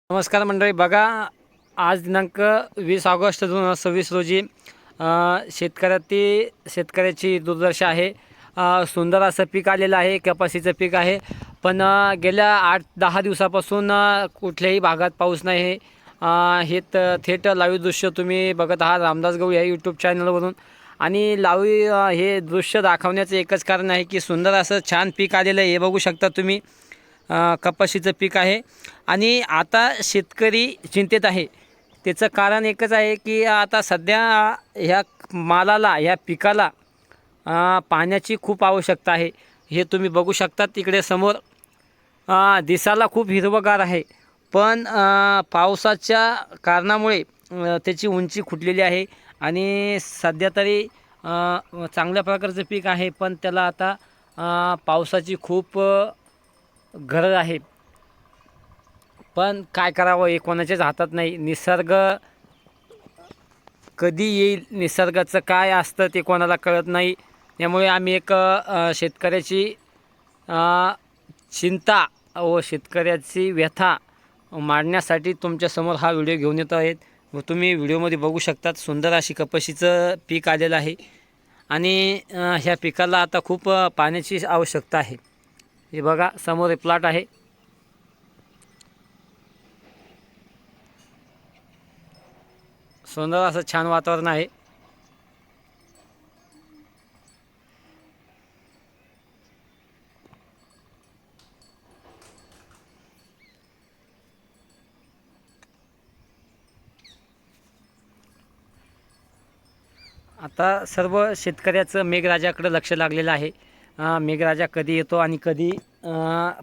नमस्कार मंडळी, बघा आज दिनांक 20 ऑगस्ट 2026 रोजी शेतकऱ्याची दुर्दशा आहे. सुंदर असं पीक आलेलं आहे, कपाशीचं पीक आहे. पण गेल्या 8-10 दिवसापासून कुठल्याही भागात पाऊस नाही आहे. हे थेट लाईव्ह दृश्य तुम्ही बघत आहात रामदास गवळी या यूट्यूब चॅनलवरून. आणि लाईव्ह हे दृश्य दाखवण्याचं एकच कारण आहे की सुंदर असं छान पीक आलेलं आहे. हे बघू शकता तुम्ही, कपाशीचं पीक आहे. आणि आता शेतकरी चिंतेत आहे. त्याचं कारण एकच आहे की आता सध्या ह्या मालाला, ह्या पिकाला पाण्याची खूप आवश्यकता आहे. हे तुम्ही बघू शकता तिकडे समोर. दिसायला खूप हिरवंगार आहे, पण पावसाच्या कारणामुळे त्याची उंची खुटलेली आहे. आणि सध्या तरी चांगल्या प्रकारचं पीक आहे, पण त्याला आता पावसाची खूप गरज आहे. पण काय करावं हे कोणाच्याच हातात नाही. निसर्ग कधी येईल, निसर्गाचं काय असतं ते कोणाला कळत नाही. त्यामुळे आम्ही एक शेतकऱ्याची चिंता व शेतकऱ्याची व्यथा मांडण्यासाठी तुमच्यासमोर हा व्हिडिओ घेऊन येतो आहेत. व तुम्ही व्हिडिओमध्ये बघू शकतात सुंदर अशी कपाशीचं पीक आलेलं आहे. आणि ह्या पिकाला आता खूप पाण्याची आवश्यकता आहे. हे बघा समोर एक प्लॉट आहे. सुंदर असं छान वातावरण आहे. आता सर्व शेतकऱ्याचं मेघराजाकडे लक्ष लागलेलं आहे. मेघराजा कधी येतो आणि कधी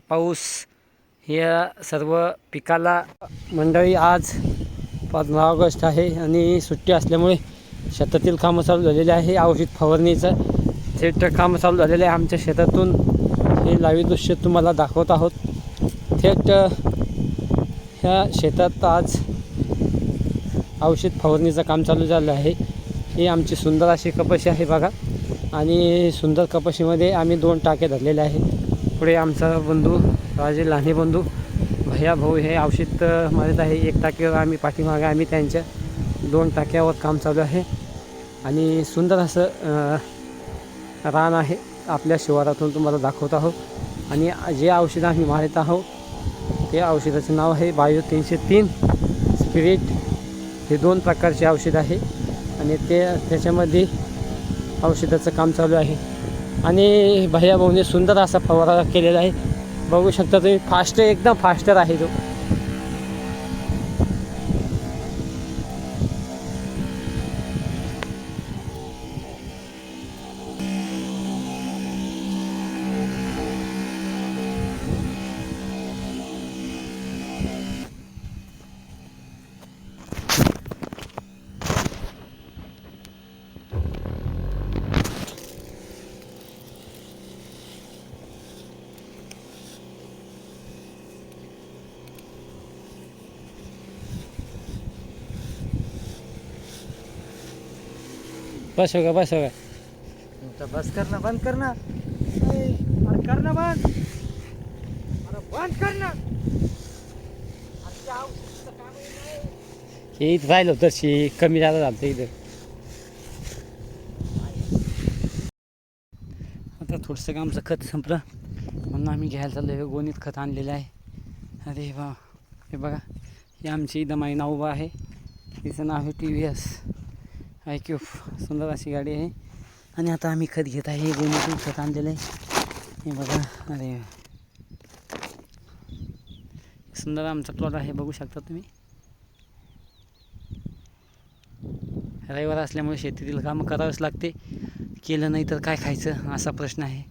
पाऊस, हे सर्व पिकाला. मंडळी आज 15 ऑगस्ट आहे आणि सुट्टी असल्यामुळे शेतातील कामं चालू झालेले आहे. औषध फवारणीचं थेट कामं चालू झालेलं आहे. आमच्या शेतातून हे लाईव्ह दृश्य तुम्हाला दाखवत आहोत. थेट ह्या शेतात आज औषध फवारणीचं काम चालू झालं आहे. ही आमची सुंदर अशी कपाशी आहे बघा. आणि सुंदर कपाशीमध्ये आम्ही 2 टाके धरलेले आहे. पुढे आमचा बंधू राजे लहाने बंधू भैया भाऊ हे औषध मारत आहे. 1 टाकीवर आम्ही पाठीमागे, आम्ही त्यांच्या 2 टाक्यावर काम चालू आहे. आणि सुंदर असं रान आहे आपल्या शिवारातून तुम्हाला दाखवत आहोत. आणि जे औषध आम्ही मारत आहोत ते औषधाचं नाव आहे बायो 303 स्पिरिट. हे 2 प्रकारचे औषध आहे आणि त्याच्यामध्ये औषधाचं काम चालू आहे. आणि भैया भाऊने सुंदर असा फवारा केलेला आहे. बघू शकता तुम्ही, फास्ट, एकदम फास्टर आहे तो. बस होगा, बस होगा. बस कर ना, बंद कर ना. अरे कर ना बंद. अरे बंद कर ना. हे इथं राहिलं तशी कमी झालं झालं इथं. आता थोडंसं आमचं खत संपलं म्हणून आम्ही घ्यायला चाललो. गोणीत खत आणलेलं आहे. अरे वा, हे बघा, ही आमची दमाई नाव उभा आहे. तिचं नाव आहे TVS IQ. सुंदर अशी गाडी आहे. आणि आता आम्ही खत घेत आहे. गोणीतून खत आणलेलं आहे. हे बघा, अरे सुंदर आमचा प्लॉट आहे, बघू शकता तुम्ही. रविवार असल्यामुळे शेतीतील कामं करावंच लागते. केलं नाही तर काय खायचं असा प्रश्न आहे.